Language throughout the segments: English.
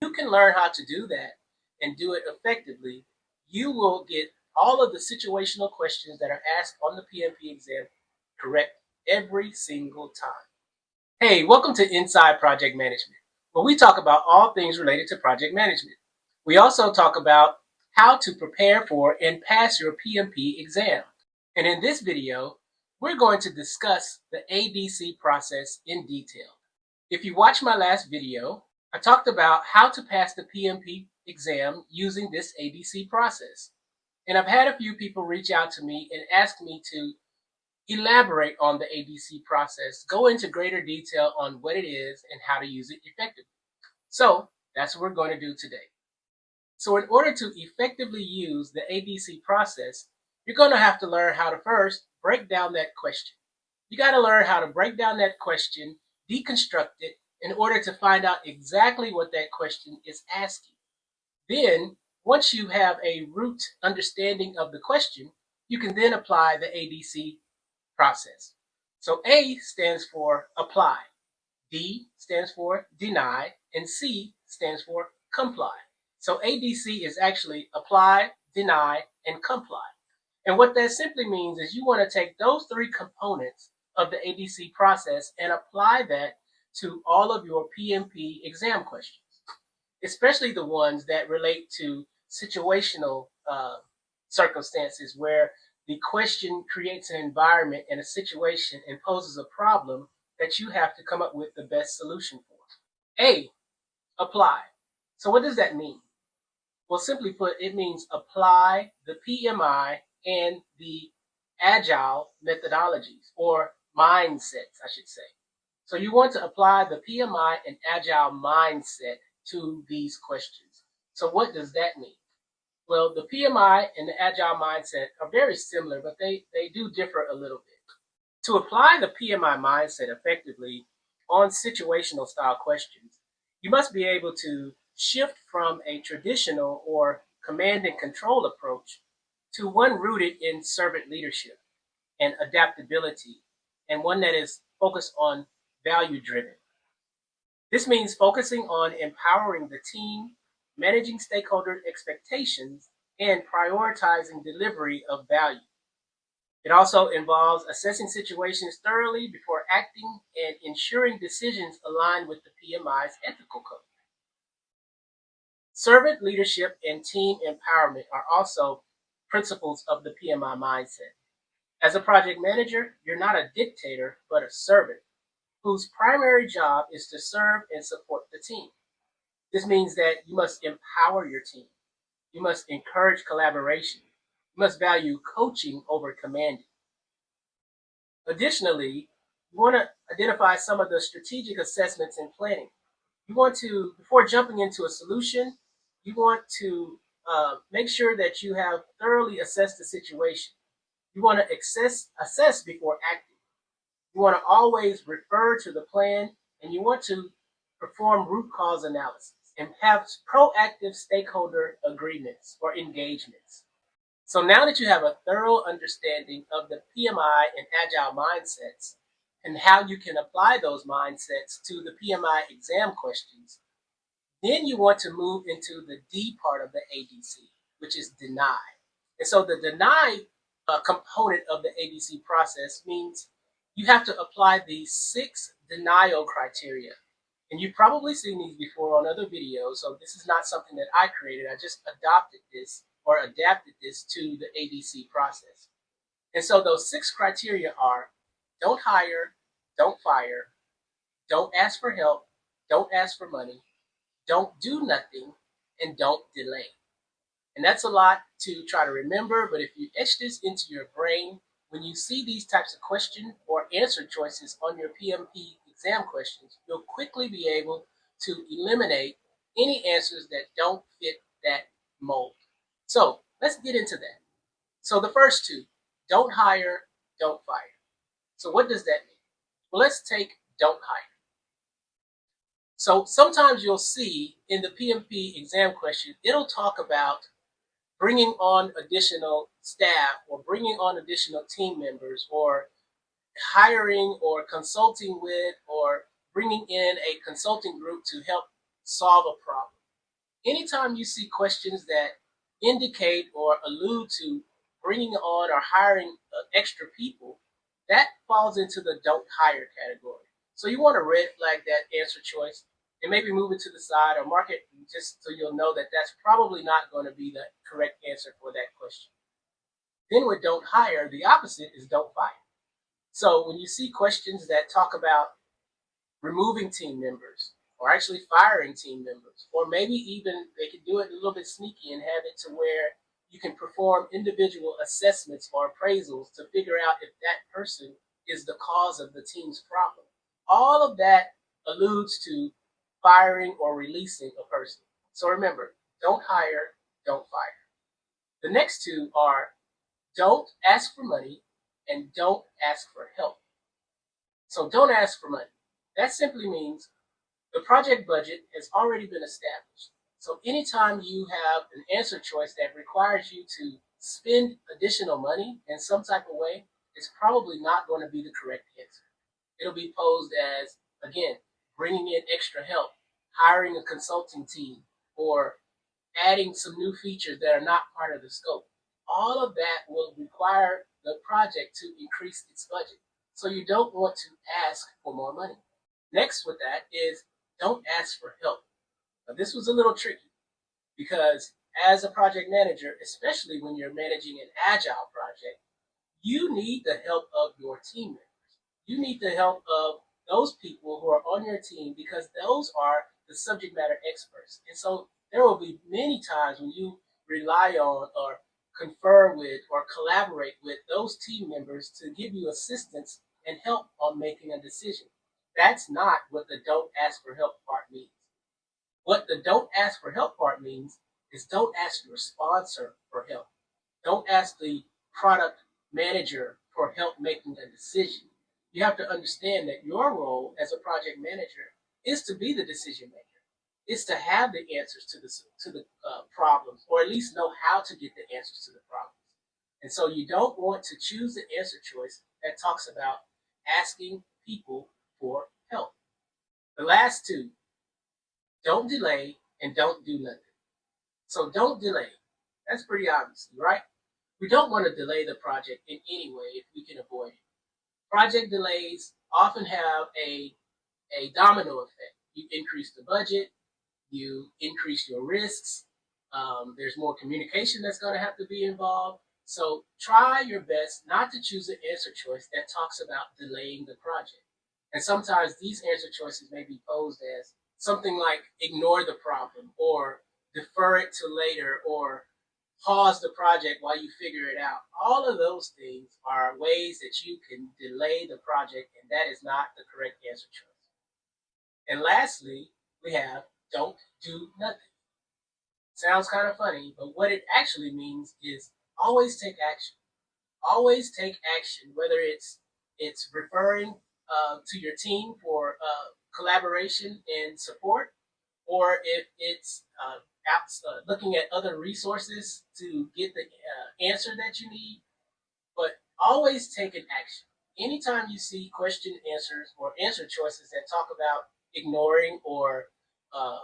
You can learn how to do that and do it effectively. You will get all of the situational questions that are asked on the PMP exam correct every single time. Hey, welcome to Inside Project Management, where we talk about all things related to project management. We also talk about how to prepare for and pass your PMP exam. And in this video, we're going to discuss the ADC process in detail. If you watched my last video, I talked about how to pass the PMP exam using this ADC process. And I've had a few people reach out to me and ask me to elaborate on the ADC process, go into greater detail on what it is and how to use it effectively. So that's what we're going to do today. So in order to effectively use the ADC process, you're going to have to learn how to first break down that question. You got to learn how to break down that question, deconstruct it, in order to find out exactly what that question is asking. Then, once you have a root understanding of the question, you can then apply the ADC process. So A stands for apply, D stands for deny, and C stands for comply. So ADC is actually apply, deny, and comply. And what that simply means is you want to take those three components of the ADC process and apply that to all of your PMP exam questions, especially the ones that relate to situational circumstances where the question creates an environment and a situation and poses a problem that you have to come up with the best solution for. A, apply. So what does that mean? Well, simply put, it means apply the PMI and the Agile methodologies, or mindsets, I should say. So you want to apply the PMI and Agile mindset to these questions. So what does that mean? Well, the PMI and the Agile mindset are very similar, but they do differ a little bit. To apply the PMI mindset effectively on situational style questions, you must be able to shift from a traditional or command and control approach to one rooted in servant leadership and adaptability, and one that is focused on value driven. This means focusing on empowering the team, managing stakeholder expectations, and prioritizing delivery of value. It also involves assessing situations thoroughly before acting and ensuring decisions align with the PMI's ethical code. Servant leadership and team empowerment are also principles of the PMI mindset. As a project manager, you're not a dictator, but a servant whose primary job is to serve and support the team. This means that you must empower your team. You must encourage collaboration. You must value coaching over commanding. Additionally, you want to identify some of the strategic assessments and planning. You want to, before jumping into a solution, you want to make sure that you have thoroughly assessed the situation. You want to assess before acting. You want to always refer to the plan, and you want to perform root cause analysis and have proactive stakeholder agreements or engagements. So now that you have a thorough understanding of the PMI and Agile mindsets and how you can apply those mindsets to the PMI exam questions, then you want to move into the D part of the ADC, which is deny. And so the deny component of the ADC process means you have to apply these 6 denial criteria. And you've probably seen these before on other videos, so this is not something that I created. I just adopted this or adapted this to the ADC process. And so those 6 criteria are: don't hire, don't fire, don't ask for help, don't ask for money, don't do nothing, and don't delay. And that's a lot to try to remember, but if you etch this into your brain, when you see these types of questions or answer choices on your PMP exam questions, you'll quickly be able to eliminate any answers that don't fit that mold. So let's get into that. So the first 2, don't hire, don't fire. So what does that mean? Well, let's take don't hire. So sometimes you'll see in the PMP exam question, it'll talk about bringing on additional staff or bringing on additional team members or hiring or consulting with or bringing in a consulting group to help solve a problem. Anytime you see questions that indicate or allude to bringing on or hiring extra people, that falls into the don't hire category. So you want to red flag that answer choice and maybe move it to the side or mark it just so you'll know that that's probably not going to be the correct answer for that question. Then with don't hire, the opposite is don't fire. So when you see questions that talk about removing team members or actually firing team members, or maybe even they can do it a little bit sneaky and have it to where you can perform individual assessments or appraisals to figure out if that person is the cause of the team's problem. All of that alludes to firing or releasing a person. So remember, don't hire, don't fire. The next two are don't ask for money and don't ask for help. So don't ask for money. That simply means the project budget has already been established. So anytime you have an answer choice that requires you to spend additional money in some type of way, it's probably not going to be the correct answer. It'll be posed as, again, bringing in extra help, hiring a consulting team, or adding some new features that are not part of the scope. All of that will require the project to increase its budget. So you don't want to ask for more money. Next with that is don't ask for help. Now, this was a little tricky because as a project manager, especially when you're managing an agile project, you need the help of your team members. You need the help of those people who are on your team because those are the subject matter experts. And so there will be many times when you rely on or confer with or collaborate with those team members to give you assistance and help on making a decision. That's not what the don't ask for help part means. What the don't ask for help part means is don't ask your sponsor for help. Don't ask the product manager for help making a decision. You have to understand that your role as a project manager is to be the decision maker. It's to have the answers to the problems, or at least know how to get the answers to the problems. And so you don't want to choose the answer choice that talks about asking people for help. The last two, don't delay and don't do nothing. So don't delay. That's pretty obvious, right? We don't want to delay the project in any way if we can avoid it. Project delays often have a domino effect. You increase the budget, you increase your risks, there's more communication that's going to have to be involved. So try your best not to choose an answer choice that talks about delaying the project. And sometimes these answer choices may be posed as something like ignore the problem or defer it to later or pause the project while you figure it out. All of those things are ways that you can delay the project, and that is not the correct answer choice. And lastly, we have don't do nothing. Sounds kind of funny, but what it actually means is always take action. Always take action, whether it's referring to your team for collaboration and support, or if it's looking at other resources to get the answer that you need. But always take an action. Anytime you see question answers or answer choices that talk about ignoring or uh,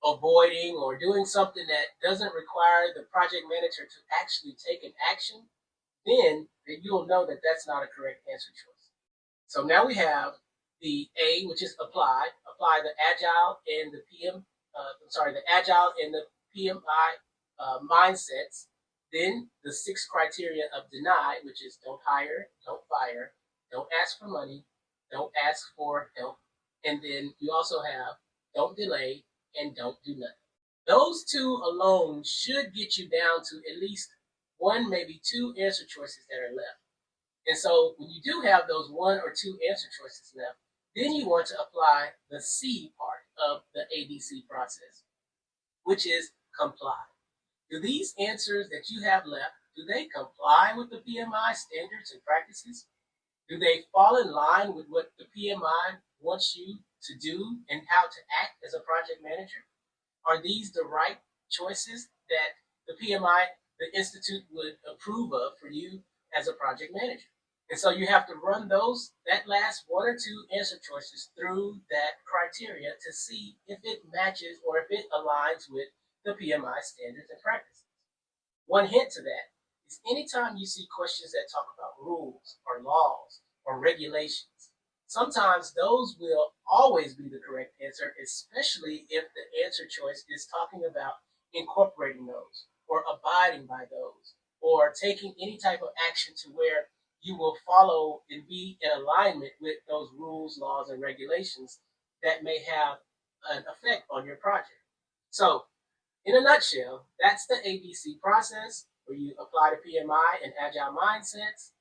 avoiding or doing something that doesn't require the project manager to actually take an action, then you'll know that that's not a correct answer choice. So now we have the A, which is apply the agile and the the agile and the PMI mindsets. Then the 6 criteria of deny, which is don't hire, don't fire, don't ask for money, don't ask for help, and then you also have don't delay and don't do nothing. Those two alone should get you down to at least one, maybe two answer choices that are left. And so when you do have those one or two answer choices left, then you want to apply the C part of the ADC process, which is comply. Do these answers that you have left, do they comply with the PMI standards and practices? Do they fall in line with what the PMI wants you to do and how to act as a project manager? Are these the right choices that the PMI, the Institute, would approve of for you as a project manager? And so you have to run that last one or two answer choices through that criteria to see if it matches or if it aligns with the PMI standards and practices. One hint to that is anytime you see questions that talk about rules or laws or regulations, sometimes those will always be the correct answer, especially if the answer choice is talking about incorporating those or abiding by those or taking any type of action to where you will follow and be in alignment with those rules, laws, and regulations that may have an effect on your project. So in a nutshell, that's the ABC process where you apply the PMI and Agile mindsets.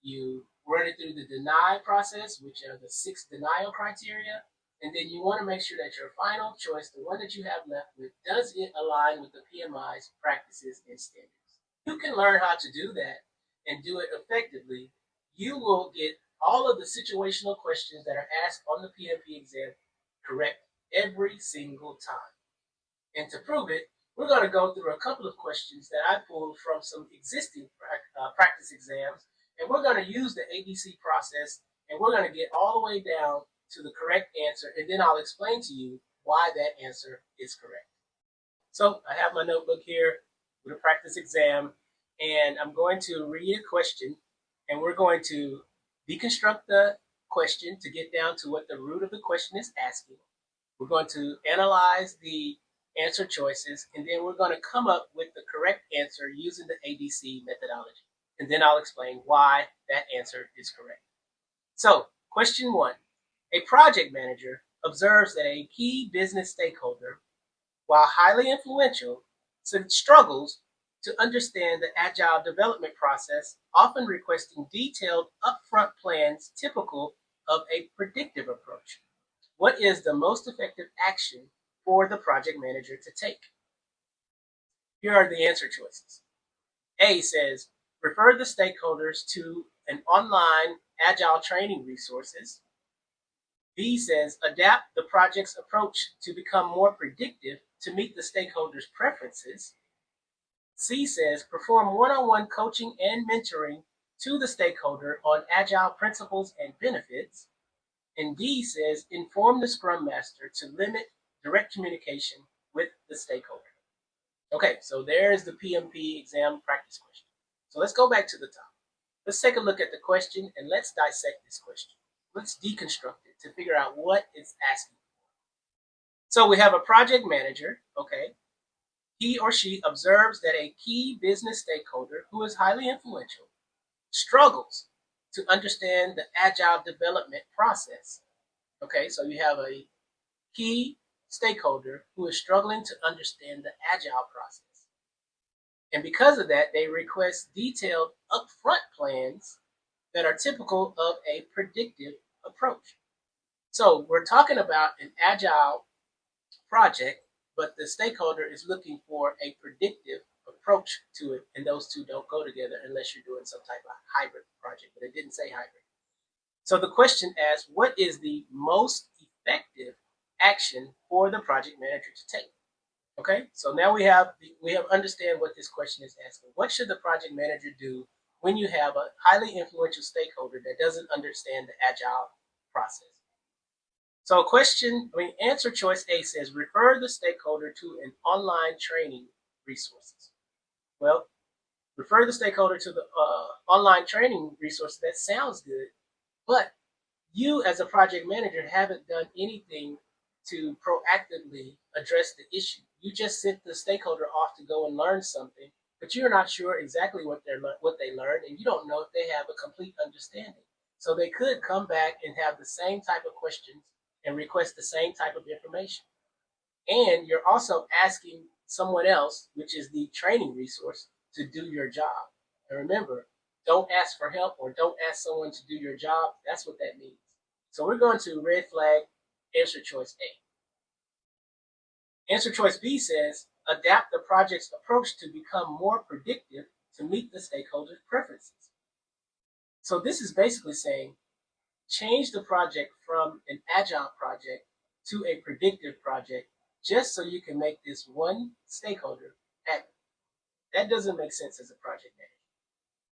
You run it through the deny process, which are the 6 denial criteria. And then you want to make sure that your final choice, the one that you have left with, does it align with the PMI's practices and standards? You can learn how to do that and do it effectively. You will get all of the situational questions that are asked on the PMP exam correct every single time. And to prove it, we're going to go through a couple of questions that I pulled from some existing practice exams, and we're going to use the ADC process, and we're going to get all the way down to the correct answer, and then I'll explain to you why that answer is correct. So I have my notebook here with a practice exam, and I'm going to read a question, and we're going to deconstruct the question to get down to what the root of the question is asking. We're going to analyze the answer choices, and then we're going to come up with the correct answer using the ADC methodology. And then I'll explain why that answer is correct. So, question 1. A project manager observes that a key business stakeholder, while highly influential, struggles to understand the Agile development process, often requesting detailed upfront plans typical of a predictive approach. What is the most effective action for the project manager to take? Here are the answer choices. A says, refer the stakeholders to an online Agile training resources. B says, adapt the project's approach to become more predictive to meet the stakeholders' preferences. C says, perform one-on-one coaching and mentoring to the stakeholder on Agile principles and benefits. And D says, inform the Scrum Master to limit direct communication with the stakeholder. Okay, so there's the PMP exam practice question. So let's go back to the top. Let's take a look at the question and let's dissect this question. Let's deconstruct it to figure out what it's asking for. So we have a project manager, okay? He or she observes that a key business stakeholder who is highly influential struggles to understand the Agile development process. Okay, so you have a key stakeholder who is struggling to understand the Agile process. And because of that, they request detailed upfront plans that are typical of a predictive approach. So we're talking about an Agile project, but the stakeholder is looking for a predictive approach to it, and those two don't go together unless you're doing some type of hybrid project, but it didn't say hybrid. So the question asks, what is the most effective action for the project manager to take? Okay, so now we have understand what this question is asking. What should the project manager do when you have a highly influential stakeholder that doesn't understand the Agile process? So answer choice A says, refer the stakeholder to an online training resources. Well, refer the stakeholder to the online training resources. That sounds good, but you as a project manager haven't done anything to proactively address the issue. You just sent the stakeholder off to go and learn something, but you're not sure exactly what they learned, and you don't know if they have a complete understanding. So they could come back and have the same type of questions and request the same type of information. And you're also asking someone else, which is the training resource, to do your job. And remember, don't ask for help or don't ask someone to do your job. That's what that means. So we're going to red flag answer choice A. Answer choice B says, adapt the project's approach to become more predictive to meet the stakeholders' preferences. So this is basically saying, change the project from an Agile project to a predictive project just so you can make this one stakeholder happy. That doesn't make sense as a project manager,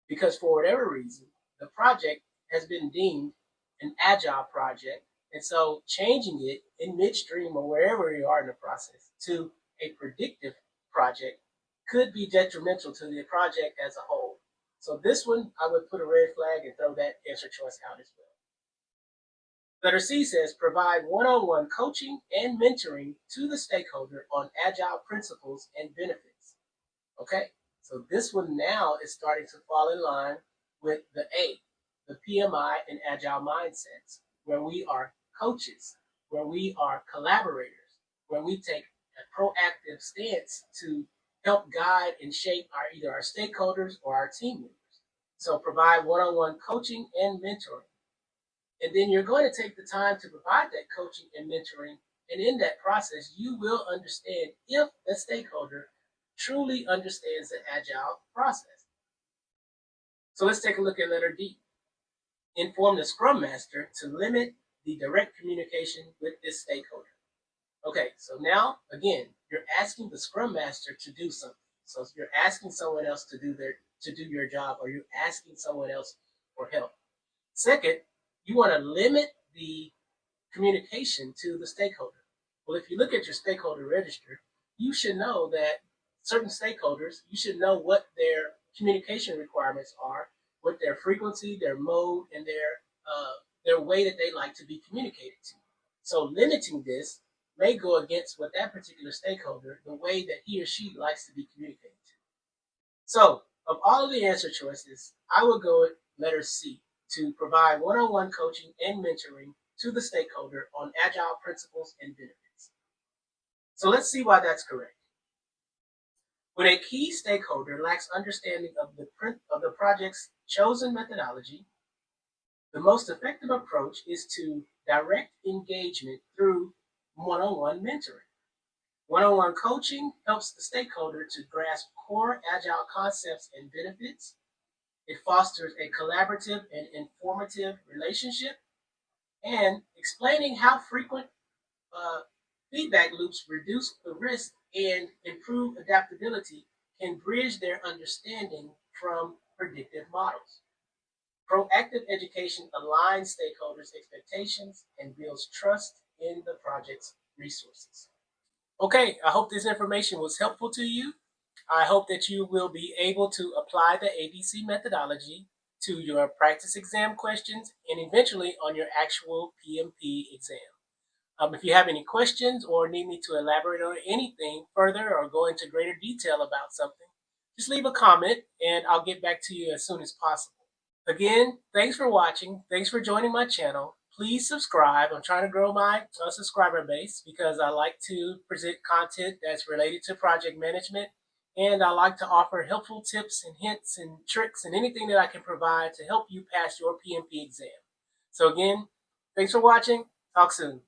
because for whatever reason, the project has been deemed an Agile project, and so changing it in midstream or wherever you are in the process to a predictive project could be detrimental to the project as a whole. So this one, I would put a red flag and throw that answer choice out as well. Letter C says provide one-on-one coaching and mentoring to the stakeholder on Agile principles and benefits. Okay, so this one now is starting to fall in line with the A, the PMI and Agile mindsets, where we are coaches, where we are collaborators, where we take a proactive stance to help guide and shape either our stakeholders or our team members. So provide one-on-one coaching and mentoring. And then you're going to take the time to provide that coaching and mentoring. And in that process, you will understand if the stakeholder truly understands the Agile process. So let's take a look at letter D. Inform the Scrum Master to limit the direct communication with this stakeholder. Okay, so now, again, you're asking the Scrum Master to do something. So you're asking someone else to do your job, or you're asking someone else for help. Second, you want to limit the communication to the stakeholder. Well, if you look at your stakeholder register, you should know that certain stakeholders, you should know what their communication requirements are, what their frequency, their mode, and their way that they like to be communicated to. So limiting this may go against what that particular stakeholder, the way that he or she likes to be communicated to. So of all of the answer choices, I would go with letter C, to provide one-on-one coaching and mentoring to the stakeholder on Agile principles and benefits. So let's see why that's correct. When a key stakeholder lacks understanding of the project's chosen methodology, the most effective approach is to direct engagement through one-on-one mentoring. One-on-one coaching helps the stakeholder to grasp core Agile concepts and benefits. It fosters a collaborative and informative relationship, and explaining how frequent feedback loops reduce the risk and improve adaptability can bridge their understanding from predictive models. Proactive education aligns stakeholders' expectations and builds trust in the project's resources. Okay, I hope this information was helpful to you. I hope that you will be able to apply the ADC methodology to your practice exam questions and eventually on your actual PMP exam. If you have any questions or need me to elaborate on anything further or go into greater detail about something, just leave a comment and I'll get back to you as soon as possible. Again, thanks for watching. Thanks for joining my channel. Please subscribe. I'm trying to grow my subscriber base because I like to present content that's related to project management, and I like to offer helpful tips and hints and tricks and anything that I can provide to help you pass your PMP exam. So again, thanks for watching. Talk soon.